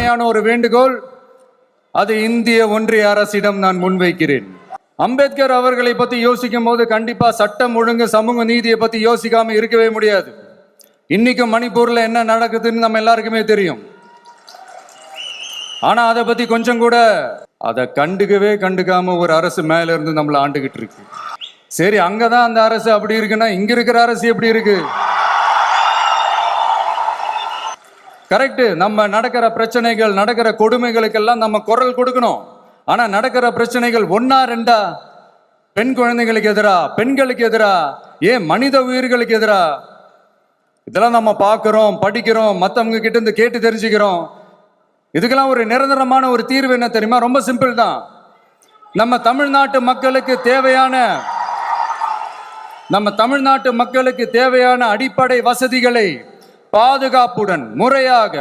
தாழ்மையான ஒரு வேண்டுகோள், அது இந்திய ஒன்றிய அரசிடம் நான் முன்வைக்கிறேன். அம்பேத்கர் அவர்களை பத்தி யோசிக்கும் போது கண்டிப்பா சட்டம் ஒழுங்கு சமூக நீதியை பத்தி யோசிக்காம இருக்கவே முடியாது. இன்னைக்கு மணிப்பூர்ல என்ன நடக்குதுன்னு நம்ம எல்லாருக்குமே தெரியும். ஆனா அதை பத்தி கொஞ்சம் கூட அதை கண்டுக்காம ஒரு அரசு மேல இருந்து நம்மளை ஆண்டுகிட்டு இருக்கு. சரி, அங்கதான் அந்த அரசு அப்படி இருக்குன்னா இங்க இருக்கிற அரசு எப்படி இருக்கு? கரெக்ட். நம்ம நடக்கிற பிரச்சனைகள், நடக்கிற கொடுமைகளுக்கெல்லாம் நம்ம குரல் கொடுக்கணும். ஆனா நடக்கிற பிரச்சனைகள் ஒன்னா ரெண்டா? பெண் குழந்தைகளுக்கு எதிரா, பெண்களுக்கு எதிரா, ஏன் மனித உயிர்களுக்கு எதிரா? இதெல்லாம் நம்ம பார்க்கிறோம், படிக்கிறோம், மற்றவங்க கிட்ட இருந்து கேட்டு தெரிஞ்சுக்கிறோம். இதுக்கெல்லாம் ஒரு நிரந்தரமான ஒரு தீர்வு என்ன தெரியுமா? ரொம்ப சிம்பிள் தான். நம்ம தமிழ்நாட்டு மக்களுக்கு தேவையான அடிப்படை வசதிகளை பாதுகாப்புடன் முறையாக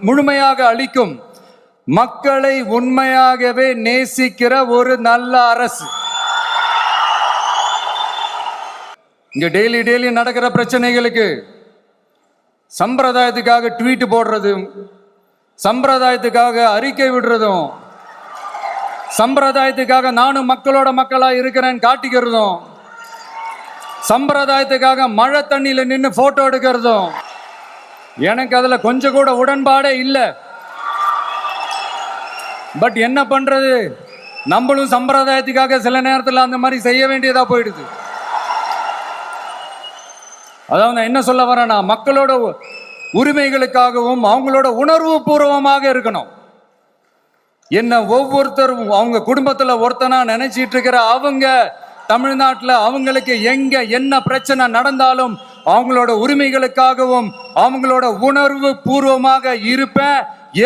முழுமையாக அளிக்கும், மக்களை உண்மையாகவே நேசிக்கிற ஒரு நல்ல அரசு. இங்க டெய்லி நடக்கிற பிரச்சனைகளுக்கு சம்பிரதாயத்துக்காக ட்வீட் போடுறதும், சம்பிரதாயத்துக்காக அறிக்கை விடுறதும், சம்பிரதாயத்துக்காக நானும் மக்களோட மக்களா இருக்கிறேன்னு காட்டிக்கிறதும், சம்பிரதாயத்துக்காக மழை தண்ணியில நின்று போட்டோ எடுக்கிறதும் எனக்கு அதுல கொஞ்சம் கூட உடன்பாடே இல்லை. பட் என்ன பண்றது, நம்மளும் சம்பிரதாயத்துக்காக சில நேரத்தில் அந்த மாதிரி செய்ய வேண்டியதா போயிடுது. அதாவது என்ன சொல்ல வரேன்னா, மக்களோட உரிமைகளுக்காகவும் அவங்களோட உணர்வு பூர்வமாக இருக்கணும். என்ன ஒவ்வொருத்தரும் அவங்க குடும்பத்துல ஒருத்தனா நினைச்சிட்டு இருக்கிற அவங்க தமிழ்நாட்டில் அவங்களுக்கு எங்க என்ன பிரச்சனை நடந்தாலும் அவங்களோட உரிமைகளுக்காகவும் அவங்களோட உணர்வு பூர்வமாக இருப்பேன்.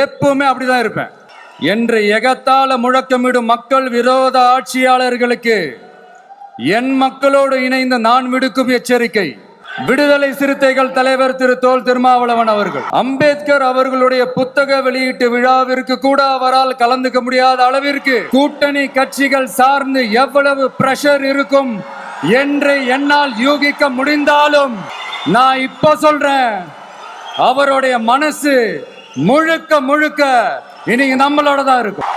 எப்பவுமே அப்படிதான் இருப்பேன் என்று எகத்தால முழக்கமிடும் மக்கள் விரோத ஆட்சியாளர்களுக்கு என் மக்களோடு இணைந்து நான் விடுக்கும் எச்சரிக்கை. விடுதலை சிறுத்தைகள் தலைவர் திரு தொல் திருமாவளவன் அவர்கள் அம்பேத்கர் அவர்களுடைய புத்தக வெளியீட்டு விழாவிற்கு கூட அவரால் கலந்துக்க முடியாத அளவிற்கு கூட்டணி கட்சிகள் சார்ந்து எவ்வளவு பிரஷர் இருக்கும் என்று என்னால் யூகிக்க முடிந்தாலும் நான் இப்ப சொல்றேன், அவருடைய மனசு முழுக்க இனி நம்மளோட தான் இருக்கும்.